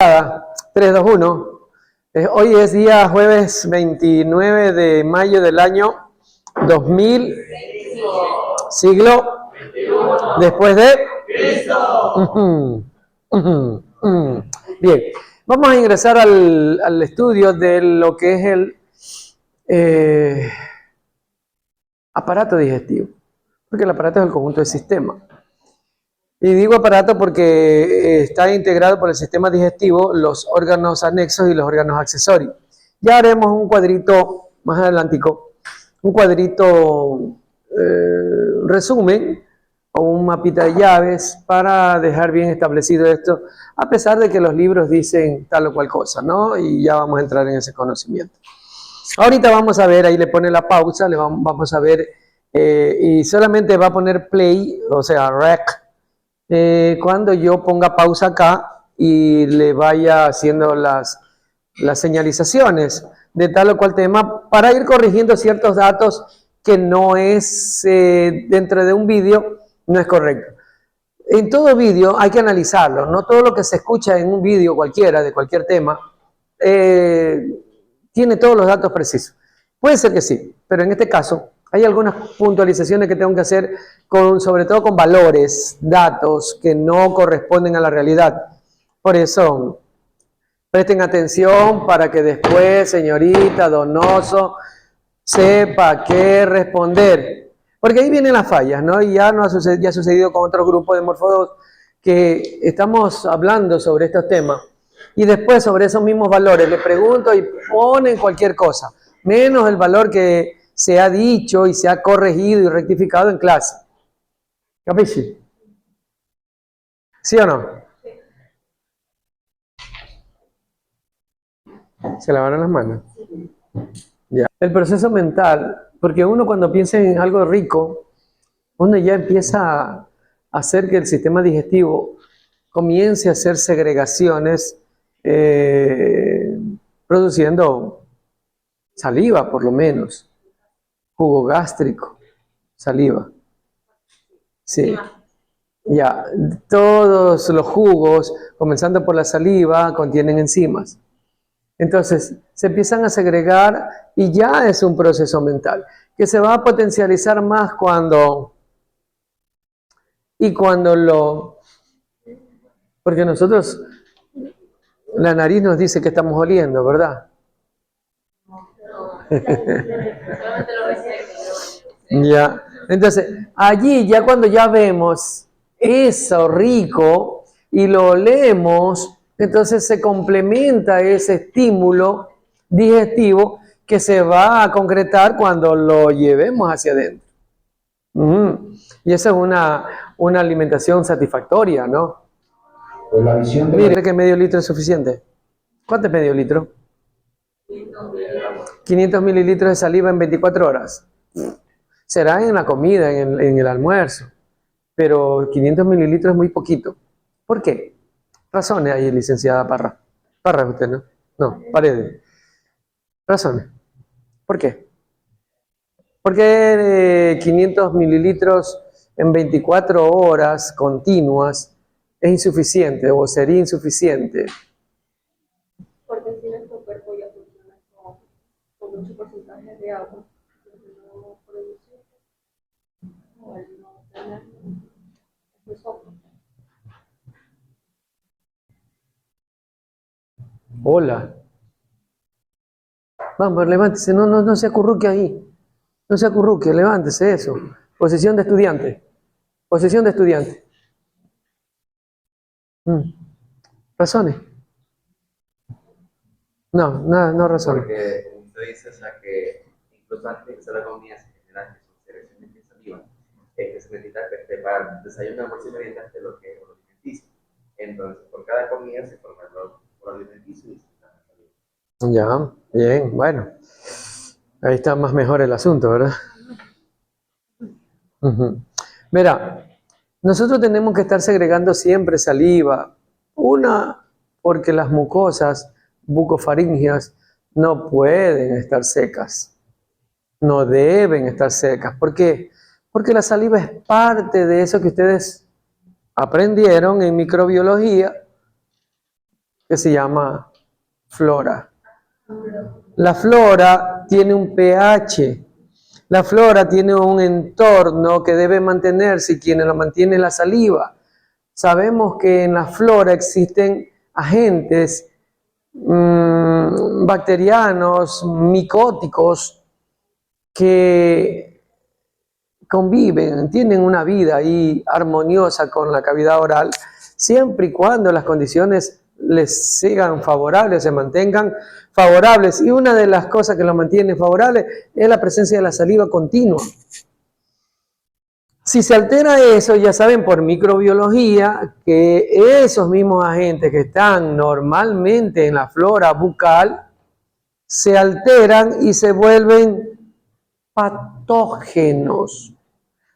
3, 2, 1. Hoy es día jueves 29 de mayo del año 2000, siglo después de Cristo. Bien, vamos a ingresar al estudio de lo que es el aparato digestivo, porque el aparato es el conjunto del sistema. Y digo aparato porque está integrado por el sistema digestivo, los órganos anexos y los órganos accesorios. Ya haremos un cuadrito más adelantico, un cuadrito resumen o un mapita de llaves para dejar bien establecido esto, a pesar de que los libros dicen tal o cual cosa, ¿no? Y ya vamos a entrar en ese conocimiento. Ahorita vamos a ver, ahí le pone la pausa, vamos a ver, y solamente va a poner play, o sea, rec, cuando yo ponga pausa acá y le vaya haciendo las señalizaciones de tal o cual tema para ir corrigiendo ciertos datos que no es dentro de un vídeo, no es correcto. En todo vídeo hay que analizarlo, no todo lo que se escucha en un vídeo cualquiera, de cualquier tema, tiene todos los datos precisos. Puede ser que sí, pero en este caso hay algunas puntualizaciones que tengo que hacer, sobre todo con valores, datos que no corresponden a la realidad. Por eso, presten atención para que después, señorita, donoso, sepa qué responder. Porque ahí vienen las fallas, ¿no? Y ya ha sucedido con otro grupo de morfólogos que estamos hablando sobre estos temas. Y después, sobre esos mismos valores, le pregunto y ponen cualquier cosa, menos el valor que se ha dicho y se ha corregido y rectificado en clase. ¿Capisci? ¿Sí o no? ¿Se lavaron las manos? Ya. El proceso mental, porque uno cuando piensa en algo rico, uno ya empieza a hacer que el sistema digestivo comience a hacer segregaciones, produciendo saliva por lo menos. Jugo gástrico, saliva. Sí. Ya, todos los jugos, comenzando por la saliva, contienen enzimas. Entonces, se empiezan a segregar y ya es un proceso mental, que se va a potencializar más porque nosotros, la nariz nos dice que estamos oliendo, ¿verdad? Ya, entonces, allí ya cuando ya vemos eso rico y lo olemos, entonces se complementa ese estímulo digestivo que se va a concretar cuando lo llevemos hacia adentro. Y esa es una alimentación satisfactoria, ¿no? Pues la visión de Mire que medio litro es suficiente. ¿Cuánto es medio litro? 500 mililitros de saliva en 24 horas. Será en la comida, en el almuerzo, pero 500 mililitros es muy poquito. ¿Por qué? Razones ahí, licenciada Parra. Parra es usted, ¿no? No, Paredes. Razones. ¿Por qué? ¿Por qué 500 mililitros en 24 horas continuas es insuficiente o sería insuficiente? Porque si nuestro cuerpo ya funciona con mucho porcentaje de agua, no produce o al no tener es poco. Hola. Vamos, levántese, no se acurruque ahí. No se acurruque, levántese eso. Posición de estudiante. Posición de estudiante. ¿Razones? No, nada, no razones. Porque, como usted dice, o sea, que incluso antes de empezar la comida se generan que son secreciones de saliva, que se necesita para desayuno, almuerzo y merienda de lo que es lo alimenticio. Entonces, por cada comida se forma el alimenticio y se da la saliva. Ya, bien, bueno. Ahí está más mejor el asunto, ¿verdad? Mira, nosotros tenemos que estar segregando siempre saliva. Una, porque las mucosas bucofaringeas no pueden estar secas. No deben estar secas. ¿Por qué? Porque la saliva es parte de eso que ustedes aprendieron en microbiología, que se llama flora. La flora tiene un pH. La flora tiene un entorno que debe mantenerse y quien lo mantiene es la saliva. Sabemos que en la flora existen agentes bacterianos, micóticos, que conviven, tienen una vida ahí armoniosa con la cavidad oral, siempre y cuando las condiciones les sigan favorables, se mantengan favorables. Y una de las cosas que lo mantiene favorable es la presencia de la saliva continua. Si se altera eso, ya saben por microbiología que esos mismos agentes que están normalmente en la flora bucal se alteran y se vuelven patógenos.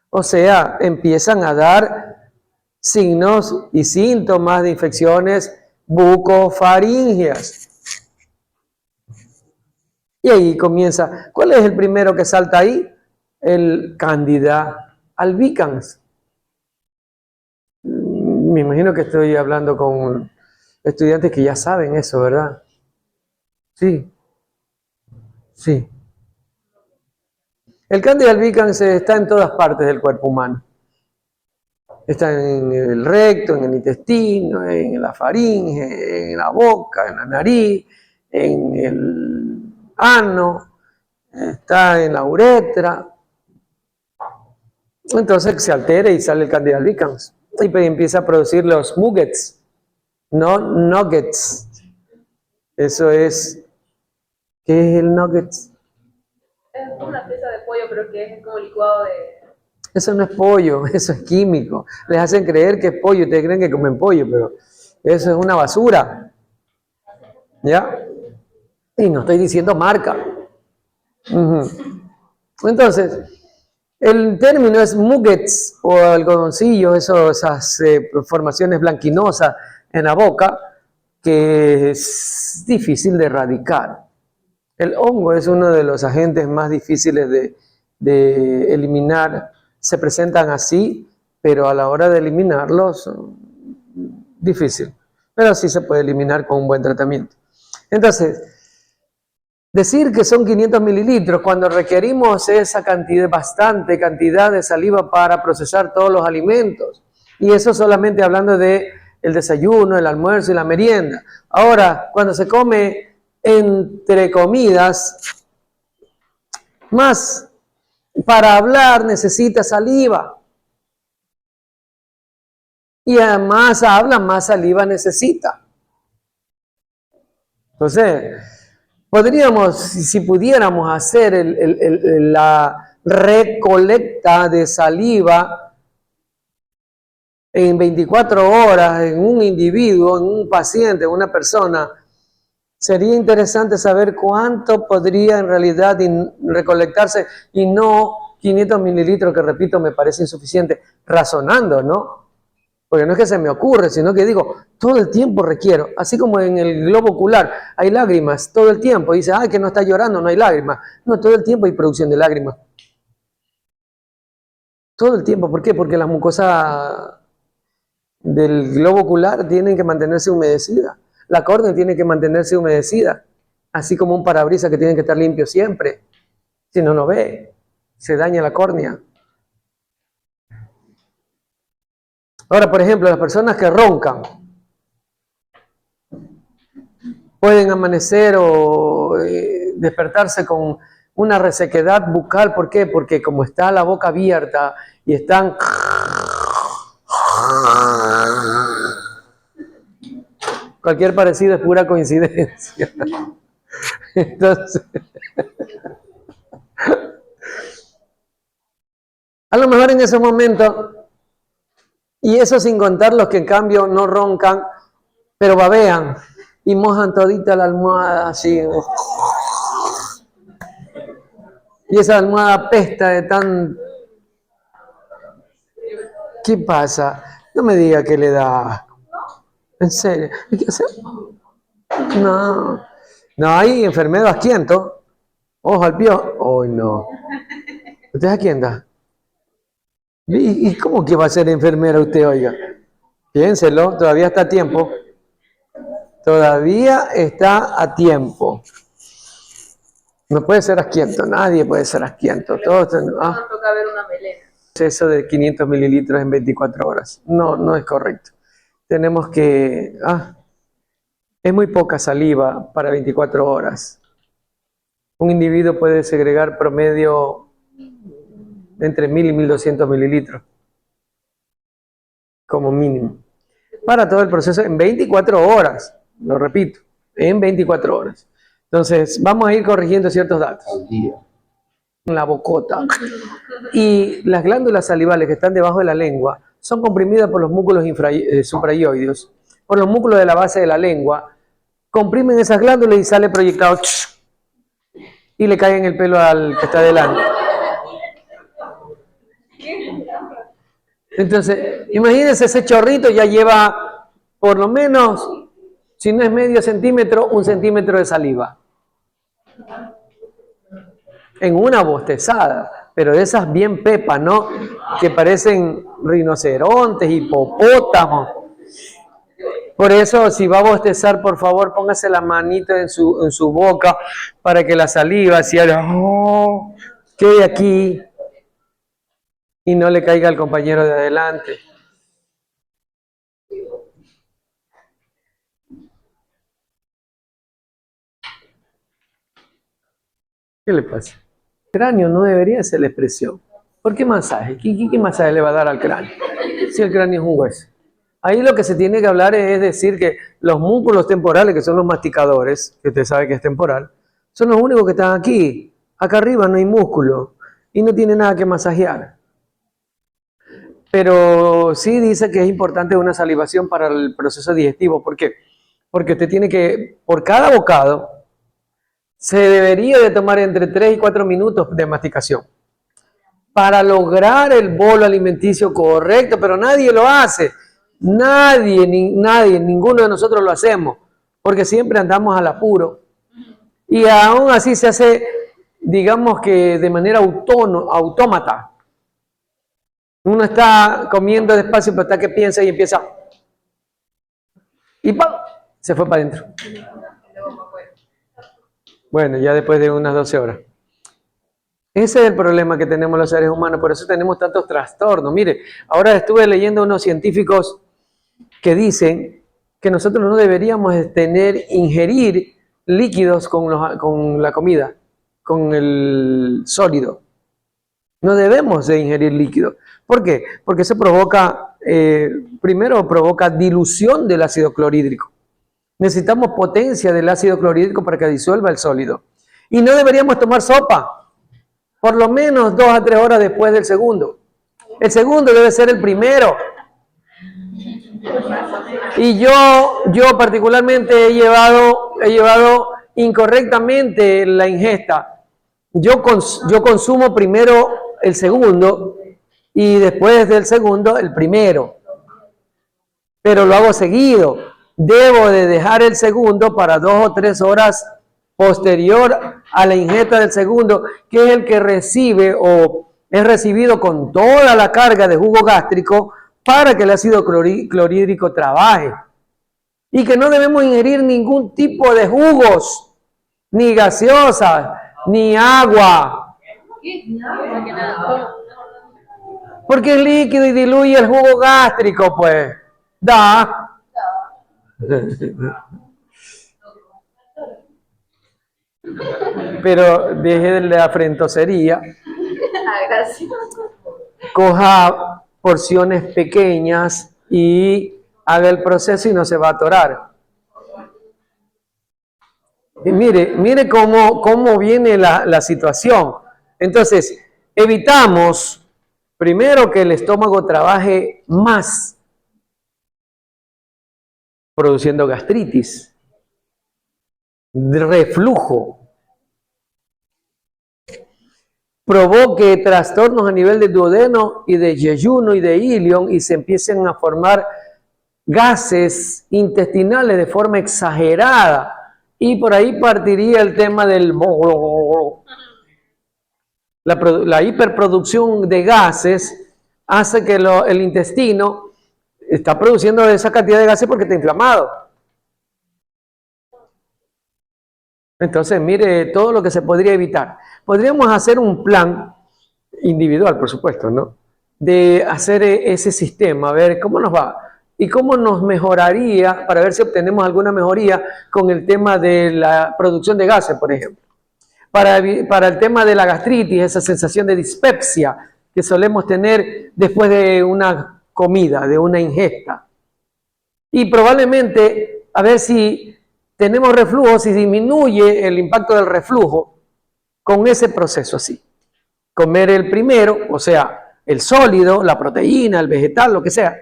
O sea, empiezan a dar signos y síntomas de infecciones bucofaringeas. Y ahí comienza. ¿Cuál es el primero que salta ahí? El Candida albicans. Me imagino que estoy hablando con estudiantes que ya saben eso, ¿verdad? Sí. Sí. El Candida albicans está en todas partes del cuerpo humano. Está en el recto, en el intestino, en la faringe, en la boca, en la nariz, en el ano, está en la uretra. Entonces se altera y sale el Candida albicans. Y empieza a producir los nuggets, no nuggets. Eso es, ¿qué es el nuggets? Es como una pieza de pollo, pero que es como licuado de... Eso no es pollo, eso es químico. Les hacen creer que es pollo, ustedes creen que comen pollo, pero eso es una basura. ¿Ya? Y no estoy diciendo marca. Entonces, el término es nuggets o algodoncillo, esas formaciones blanquinosas en la boca que es difícil de erradicar. El hongo es uno de los agentes más difíciles de eliminar. Se presentan así, pero a la hora de eliminarlos, difícil. Pero sí se puede eliminar con un buen tratamiento. Entonces, decir que son 500 mililitros cuando requerimos esa cantidad, bastante cantidad de saliva para procesar todos los alimentos. Y eso solamente hablando de el desayuno, el almuerzo y la merienda. Ahora, cuando se come entre comidas, más para hablar necesita saliva. Y además habla, más saliva necesita. Entonces, podríamos, si pudiéramos hacer la recolecta de saliva en 24 horas en un individuo, en un paciente, en una persona, sería interesante saber cuánto podría en realidad recolectarse y no 500 mililitros, que repito, me parece insuficiente, razonando, ¿no? Porque no es que se me ocurre, sino que digo, todo el tiempo requiero, así como en el globo ocular hay lágrimas todo el tiempo, y dice, ay, que no está llorando, no hay lágrimas. No, todo el tiempo hay producción de lágrimas. Todo el tiempo, ¿por qué? Porque las mucosas del globo ocular tienen que mantenerse humedecidas. La córnea tiene que mantenerse humedecida, así como un parabrisas que tiene que estar limpio siempre. Si no, no ve, se daña la córnea. Ahora, por ejemplo, las personas que roncan pueden amanecer o despertarse con una resequedad bucal. ¿Por qué? Porque como está la boca abierta y están... Cualquier parecido es pura coincidencia. Entonces, a lo mejor en ese momento, y eso sin contar los que en cambio no roncan, pero babean y mojan todita la almohada así. Y esa almohada apesta de tan... ¿Qué pasa? No me diga que le da... ¿En serio? ¿Y qué hacer? No. No, hay enfermero asquiento. Ojo al pío. Oh, no. ¿Usted es asquienta? ¿Y cómo que va a ser enfermera usted, oiga? Piénselo, todavía está a tiempo. Todavía está a tiempo. No puede ser asquiento, nadie puede ser asquiento. Todos Nos toca ver una melena. eso de 500 mililitros en 24 horas. No, no es correcto. Tenemos que... es muy poca saliva para 24 horas. Un individuo puede segregar promedio entre 1000 y 1200 mililitros, como mínimo. Para todo el proceso en 24 horas, lo repito, en 24 horas. Entonces, vamos a ir corrigiendo ciertos datos. al día. En la bocota. Y las glándulas salivales que están debajo de la lengua son comprimidas por los músculos suprayoides, por los músculos de la base de la lengua, comprimen esas glándulas y sale proyectado y le cae en el pelo al que está delante. Entonces, imagínense, ese chorrito ya lleva por lo menos, si no es medio centímetro, 1 centímetro de saliva. En una bostezada, pero de esas bien pepas, ¿no? Que parecen rinocerontes, hipopótamos. Por eso, si va a bostezar, por favor, póngase la manita en su boca para que la saliva quede aquí y no le caiga al compañero de adelante. ¿Qué le pasa? El cráneo no debería ser la expresión. ¿Por qué masaje? ¿Qué masaje le va a dar al cráneo? Si el cráneo es un hueso. Ahí lo que se tiene que hablar es decir que los músculos temporales, que son los masticadores, que usted sabe que es temporal, son los únicos que están aquí. Acá arriba no hay músculo y no tiene nada que masajear. Pero sí dice que es importante una salivación para el proceso digestivo. ¿Por qué? Porque usted tiene que, por cada bocado, se debería de tomar entre 3 y 4 minutos de masticación para lograr el bolo alimenticio correcto, pero nadie lo hace. Nadie, ninguno de nosotros lo hacemos, porque siempre andamos al apuro. Y aún así se hace, digamos que de manera autómata. Uno está comiendo despacio, pero hasta que piensa y empieza. Y ¡pam! Se fue para adentro. Bueno, ya después de unas 12 horas. Ese es el problema que tenemos los seres humanos, por eso tenemos tantos trastornos. Mire, ahora estuve leyendo unos científicos que dicen que nosotros no deberíamos ingerir líquidos con la comida, con el sólido. No debemos de ingerir líquidos. ¿Por qué? Porque eso provoca, primero provoca dilución del ácido clorhídrico. Necesitamos potencia del ácido clorhídrico para que disuelva el sólido. Y no deberíamos tomar sopa, por lo menos 2 a 3 horas después del segundo. El segundo debe ser el primero. Y yo particularmente he llevado incorrectamente la ingesta. Yo consumo primero el segundo y después del segundo el primero. Pero lo hago seguido. Debo de dejar el segundo para 2 o 3 horas posterior a la ingesta del segundo, que es el que recibe o es recibido con toda la carga de jugo gástrico para que el ácido clorhídrico trabaje. Y que no debemos ingerir ningún tipo de jugos, ni gaseosas, ni agua. Porque es líquido y diluye el jugo gástrico, pues. Pero deje de la afrentosería. Gracias. Coja porciones pequeñas y haga el proceso y no se va a atorar. Y mire cómo viene la situación. Entonces, evitamos primero que el estómago trabaje más, produciendo gastritis, reflujo, provoque trastornos a nivel de duodeno y de yeyuno y de ilion y se empiecen a formar gases intestinales de forma exagerada. Y por ahí partiría el tema del... La hiperproducción de gases hace que el intestino está produciendo esa cantidad de gases porque está inflamado. Entonces, mire todo lo que se podría evitar. Podríamos hacer un plan individual, por supuesto, ¿no? De hacer ese sistema, a ver cómo nos va y cómo nos mejoraría para ver si obtenemos alguna mejoría con el tema de la producción de gases, por ejemplo. Para el tema de la gastritis, esa sensación de dispepsia que solemos tener después de una comida, de una ingesta. Y probablemente, a ver si tenemos reflujo, si disminuye el impacto del reflujo con ese proceso así. Comer el primero, o sea, el sólido, la proteína, el vegetal, lo que sea.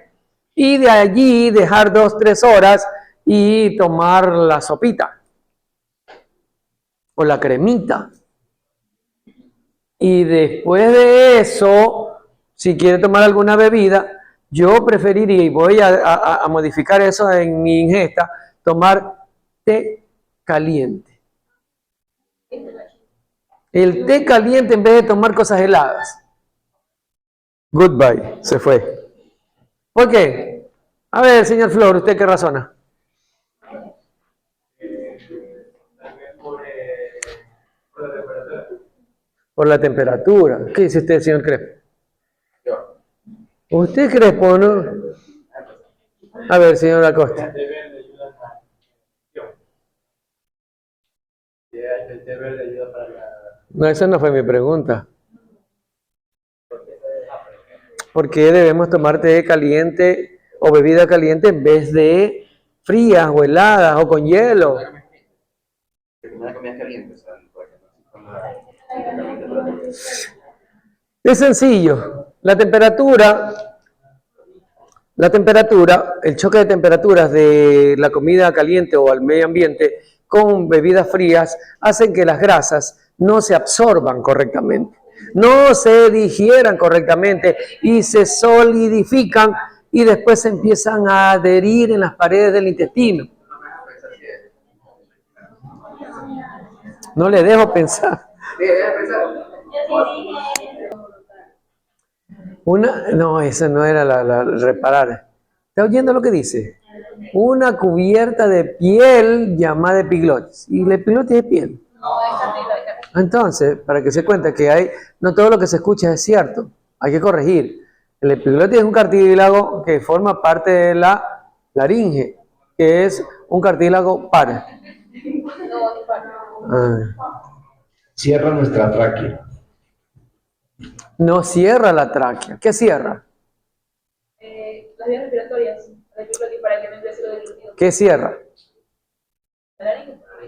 Y de allí dejar 2-3 horas y tomar la sopita o la cremita. Y después de eso, si quiere tomar alguna bebida, yo preferiría, y voy a modificar eso en mi ingesta, tomar té caliente. El té caliente en vez de tomar cosas heladas. Goodbye, se fue. ¿Por qué? A ver, señor Flor, ¿usted qué razona? Por la temperatura. ¿Qué dice usted, señor Crespo? ¿Usted Crespo, no? A ver, señor Acosta. No, esa no fue mi pregunta. ¿Por qué debemos tomar té caliente o bebida caliente en vez de frías o heladas o con hielo? Una comida caliente, o sea, Es sencillo. La temperatura, el choque de temperaturas de la comida caliente o al medio ambiente con bebidas frías hacen que las grasas no se absorban correctamente, no se digieran correctamente y se solidifican y después se empiezan a adherir en las paredes del intestino. No le dejo pensar. No, esa no era la reparar. ¿Está oyendo lo que dice? Una cubierta de piel llamada epiglotis. ¿Y la epiglotis es piel? Entonces, para que se cuente que no todo lo que se escucha es cierto. Hay que corregir. El epiglotis es un cartílago que forma parte de la laringe, que es un cartílago par. Cierra nuestra tráquea. No cierra la tráquea. ¿Qué cierra? Las vías respiratorias, para que no ingrese lo del glúteo. ¿Qué cierra?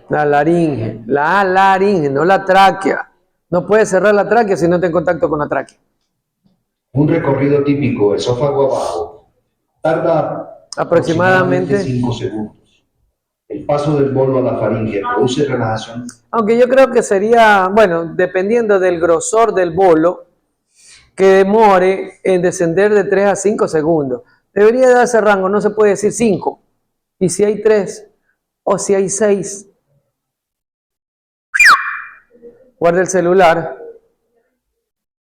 La laringe. La laringe, no la tráquea. No puede cerrar la tráquea si no está en contacto con la tráquea. Un recorrido típico esófago abajo tarda Aproximadamente 5 segundos. El paso del bolo a la faringe produce relajación. Aunque yo creo que sería, bueno, dependiendo del grosor del bolo, que demore en descender de 3 a 5 segundos. Debería darse rango, no se puede decir 5. Y si hay 3 o si hay 6, guarda el celular.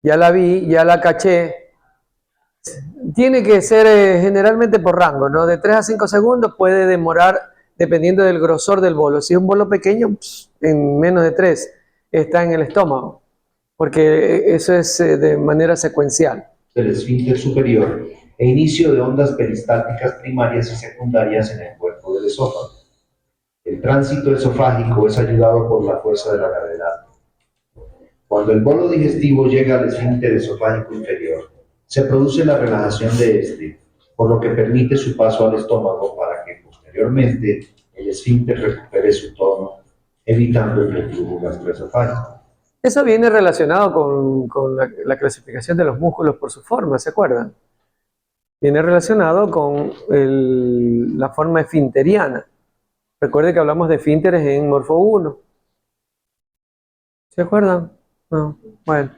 Ya la vi, ya la caché. Tiene que ser generalmente por rango, ¿no? De 3 a 5 segundos puede demorar dependiendo del grosor del bolo. Si es un bolo pequeño, en menos de 3 está en el estómago, porque eso es de manera secuencial. Del esfínter superior e inicio de ondas peristálticas primarias y secundarias en el cuerpo del esófago. El tránsito esofágico es ayudado por la fuerza de la gravedad. Cuando el bolo digestivo llega al esfínter esofágico inferior, se produce la relajación de este, por lo que permite su paso al estómago para que posteriormente el esfínter recupere su tono, evitando el reflujo gastroesofágico. Eso viene relacionado con la clasificación de los músculos por su forma, ¿se acuerdan? Viene relacionado con la forma esfinteriana. Recuerde que hablamos de esfínteres en Morfo 1. ¿Se acuerdan? No. Bueno.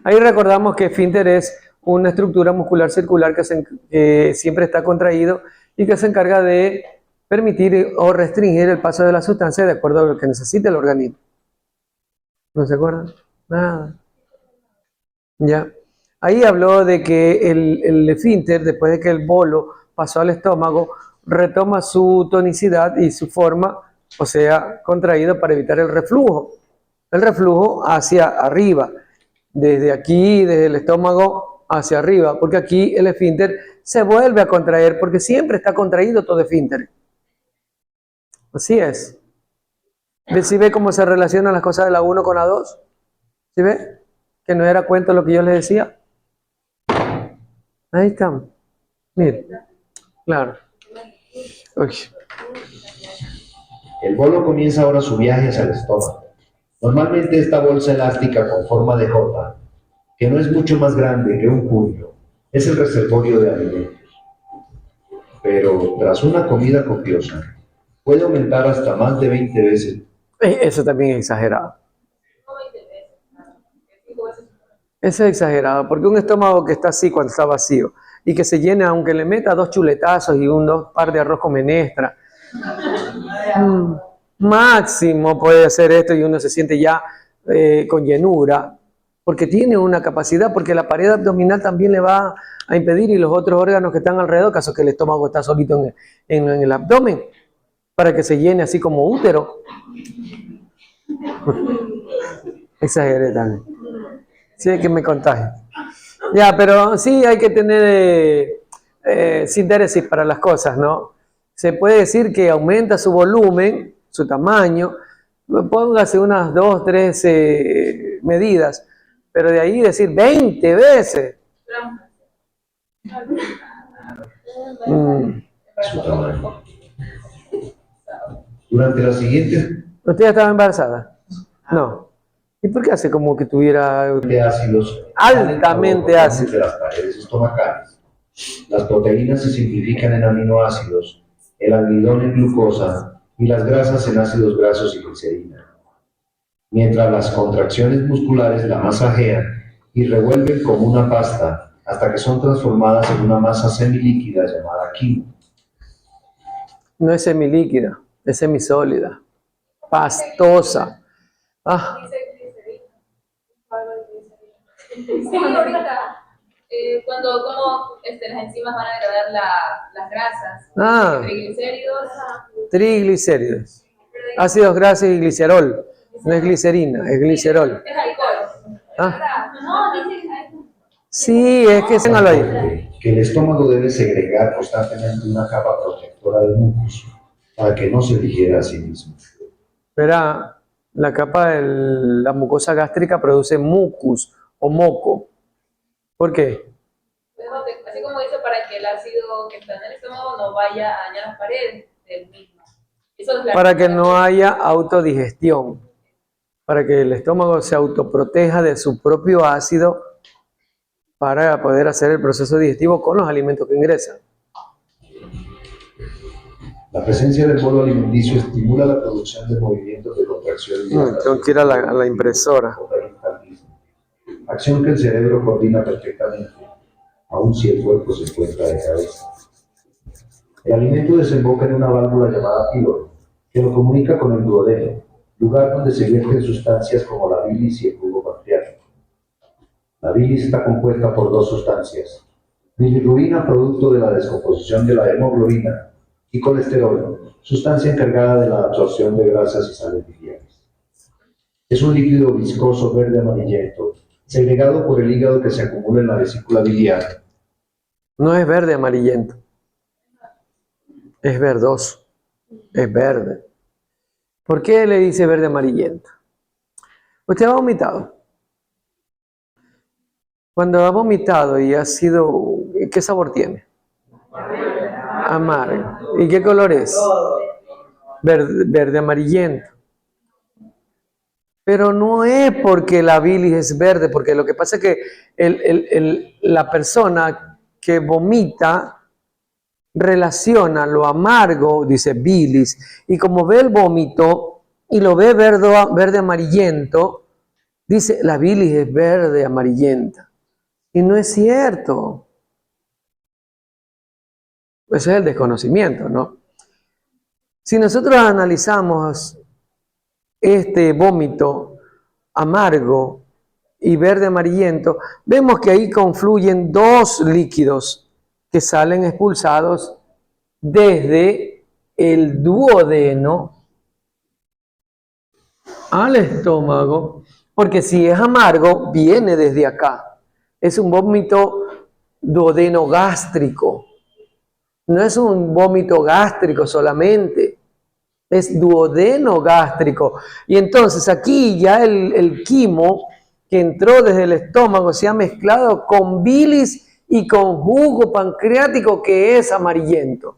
Ahí recordamos que esfínter es una estructura muscular circular que siempre está contraído y que se encarga de permitir o restringir el paso de la sustancia de acuerdo a lo que necesita el organismo. ¿No se acuerdan? Nada. Ya. Ahí habló de que el esfínter, después de que el bolo pasó al estómago, retoma su tonicidad y su forma o sea, contraído para evitar el reflujo. El reflujo hacia arriba, desde aquí, desde el estómago hacia arriba, porque aquí el esfínter se vuelve a contraer, porque siempre está contraído todo esfínter. Así es. ¿Sí ve cómo se relacionan las cosas de la 1 con la 2? ¿Sí ve? Que no era cuento lo que yo les decía. Ahí están. Mire. Claro. Uy. El bolo comienza ahora su viaje hacia el estómago. Normalmente esta bolsa elástica con forma de J, que no es mucho más grande que un puño, es el reservorio de alimentos. Pero tras una comida copiosa, puede aumentar hasta más de 20 veces. Eso también es exagerado. Eso es exagerado, porque un estómago que está así cuando está vacío y que se llena, aunque le meta 2 chuletazos y dos par de arroz con menestra, máximo puede hacer esto y uno se siente ya con llenura, porque tiene una capacidad, porque la pared abdominal también le va a impedir y los otros órganos que están alrededor, caso que el estómago está solito en el abdomen, para que se llene así como útero. Exageré también. Sí, que me contagie. Ya, pero sí hay que tener síntesis para las cosas, ¿no? Se puede decir que aumenta su volumen, su tamaño, póngase unas 2, 3 medidas, pero de ahí decir 20 veces. Su tamaño. Durante la siguiente ¿Usted ya estaba embarazada? No. ¿Y por qué hace como que tuviera de ácidos altamente ácido? de las paredes estomacales. Las proteínas se simplifican en aminoácidos, el almidón en glucosa y las grasas en ácidos grasos y glicerina. Mientras las contracciones musculares la masajean y revuelven como una pasta hasta que son transformadas en una masa semilíquida llamada quimo. No es semilíquida, es semisólida, pastosa. Ah, Sí, ahorita, cuando como las enzimas van a degradar las grasas, triglicéridos, triglicéridos, ácidos grasos y glicerol. No es glicerina, es glicerol. es alcohol. Ah, No, dice sí, es que séngalo ahí. Que el estómago debe segregar constantemente una capa protectora de mucus para que no se digiera a sí mismo. Verá, la capa de la mucosa gástrica produce mucus o moco. ¿Por qué? así como dice, para que el ácido que está en el estómago no vaya a dañar las paredes del mismo. Eso es Para que no haya autodigestión, para que el estómago se autoproteja de su propio ácido para poder hacer el proceso digestivo con los alimentos que ingresan. La presencia del bolo alimenticio estimula la producción de movimientos de contracción y Tengo que ir a la impresora. Acción que el cerebro coordina perfectamente, aun si el cuerpo se encuentra de cabeza. El alimento desemboca en una válvula llamada píloro, que lo comunica con el duodeno, lugar donde se vierten sustancias como la bilis y el jugo pancreático. La bilis está compuesta por 2 sustancias: bilirrubina, producto de la descomposición de la hemoglobina, y colesterol, sustancia encargada de la absorción de grasas y sales biliares. Es un líquido viscoso verde amarillento, segregado por el hígado que se acumula en la vesícula biliar. No es verde amarillento, es verdoso, es verde. ¿Por qué le dice verde amarillento? Usted ha vomitado. Cuando ha vomitado y ha sido, ¿qué sabor tiene? Amargo. ¿Y qué color es? Verde amarillento. Pero no es porque la bilis es verde, porque lo que pasa es que la persona que vomita relaciona lo amargo, dice bilis, y como ve el vómito y lo ve verde amarillento, dice la bilis es verde amarillenta. Y no es cierto. Ese es el desconocimiento, ¿no? Si nosotros analizamos este vómito amargo y verde amarillento, vemos que ahí confluyen 2 líquidos que salen expulsados desde el duodeno al estómago, porque si es amargo, viene desde acá. Es un vómito duodenogástrico. No es un vómito gástrico solamente, es duodenogástrico. Y entonces aquí ya el quimo que entró desde el estómago se ha mezclado con bilis y con jugo pancreático que es amarillento.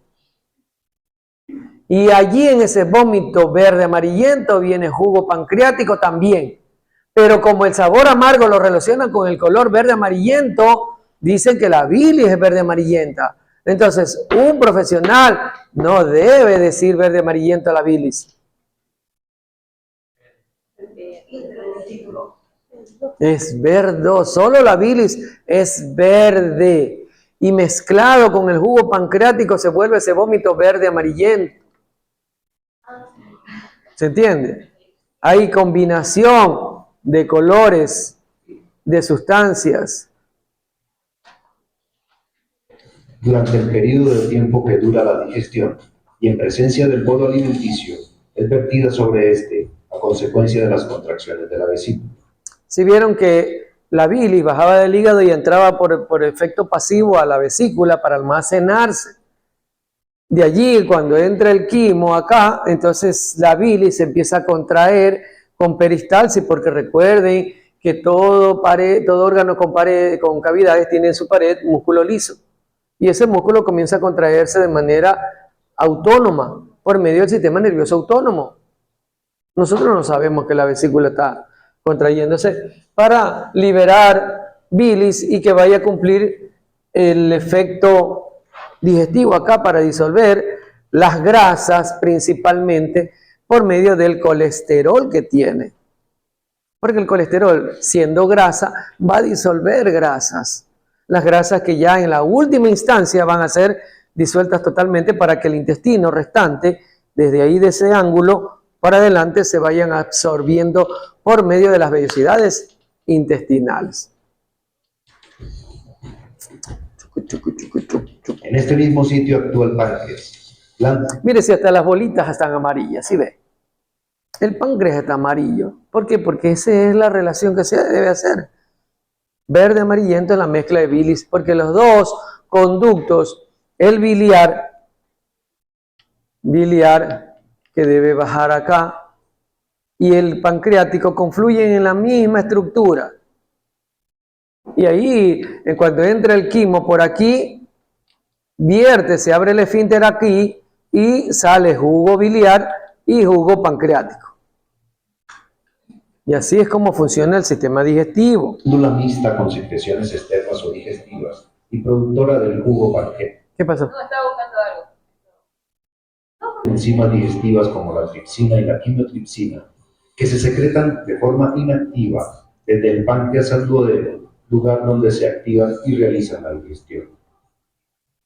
Y allí en ese vómito verde amarillento viene jugo pancreático también. Pero como el sabor amargo lo relaciona con el color verde amarillento, dicen que la bilis es verde amarillenta. Entonces, un profesional no debe decir verde amarillento a la bilis. Es verde, solo la bilis es verde. Y mezclado con el jugo pancreático se vuelve ese vómito verde amarillento. ¿Se entiende? Hay combinación de colores, de sustancias. Durante el periodo de tiempo que dura la digestión y en presencia del bolo alimenticio, es vertida sobre este a consecuencia de las contracciones de la vesícula. Si vieron que la bilis bajaba del hígado y entraba por efecto pasivo a la vesícula para almacenarse. De allí, cuando entra el quimo acá, entonces la bilis se empieza a contraer con peristalsis, porque recuerden que todo órgano con cavidades tiene en su pared músculo liso. Y ese músculo comienza a contraerse de manera autónoma por medio del sistema nervioso autónomo. Nosotros no sabemos que la vesícula está contrayéndose para liberar bilis y que vaya a cumplir el efecto digestivo acá para disolver las grasas principalmente por medio del colesterol que tiene. Porque el colesterol, siendo grasa, va a disolver grasas. Las grasas que ya en la última instancia van a ser disueltas totalmente para que el intestino restante, desde ahí de ese ángulo para adelante, se vayan absorbiendo por medio de las vellosidades intestinales. En este mismo sitio actúa el páncreas. Mire si hasta las bolitas están amarillas, ¿sí ve? El páncreas está amarillo. ¿Por qué? Porque esa es la relación que se debe hacer. Verde amarillento es la mezcla de bilis, porque los dos conductos, el biliar que debe bajar acá, y el pancreático confluyen en la misma estructura. Y ahí, cuando entra el quimo por aquí, vierte, se abre el esfínter aquí y sale jugo biliar y jugo pancreático. Y así es como funciona el sistema digestivo. Glándula mixta con secreciones externas o digestivas y productora del jugo pancreático. ¿Qué pasó? No, estaba buscando algo. Enzimas digestivas como la tripsina y la quimiotripsina, que se secretan de forma inactiva desde el páncreas al duodeno, lugar donde se activan y realizan la digestión.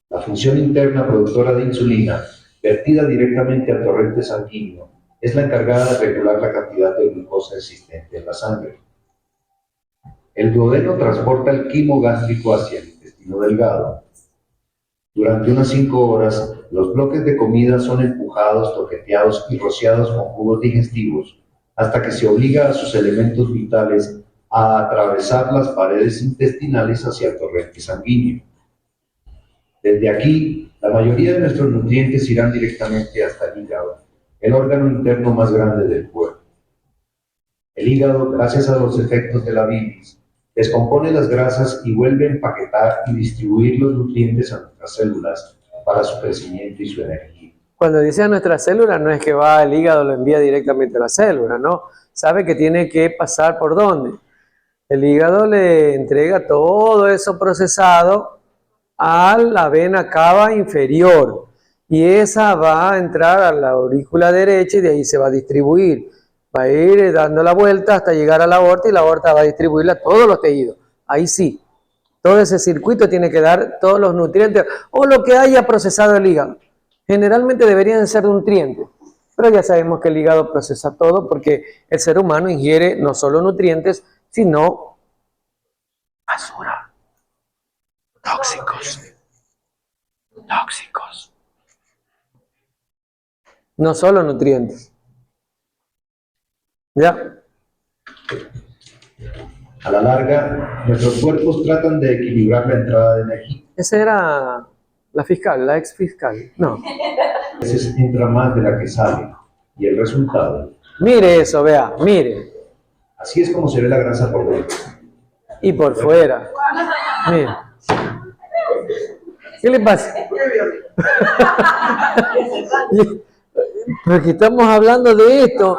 La función interna productora de insulina, vertida directamente al torrente sanguíneo, es la encargada de regular la cantidad de glucosa existente en la sangre. El duodeno transporta el quimo gástrico hacia el intestino delgado. Durante unas 5 horas, los bloques de comida son empujados, toqueteados y rociados con jugos digestivos hasta que se obliga a sus elementos vitales a atravesar las paredes intestinales hacia el torrente sanguíneo. Desde aquí, la mayoría de nuestros nutrientes irán directamente hasta el hígado, el órgano interno más grande del cuerpo. El hígado, gracias a los efectos de la bilis, descompone las grasas y vuelve a empaquetar y distribuir los nutrientes a nuestras células para su crecimiento y su energía. Cuando dice a nuestra célula, no es que va el hígado, lo envía directamente a la célula, ¿no? Sabe que tiene que pasar por dónde. El hígado le entrega todo eso procesado a la vena cava inferior y esa va a entrar a la aurícula derecha y de ahí se va a distribuir. Va a ir dando la vuelta hasta llegar a la aorta y la aorta va a distribuirla a todos los tejidos. Ahí sí, todo ese circuito tiene que dar todos los nutrientes o lo que haya procesado el hígado. Generalmente deberían ser nutrientes, pero ya sabemos que el hígado procesa todo porque el ser humano ingiere no solo nutrientes, sino basura, tóxicos. No solo nutrientes. ¿Ya? A la larga, nuestros cuerpos tratan de equilibrar la entrada de energía. Esa era la fiscal, la ex fiscal. No. A veces entra más de la que sale. Y el resultado, Mire eso, vea, mire. así es como se ve la grasa por dentro. Y por fuera. Mire. ¿Qué le pasa? Porque estamos hablando de esto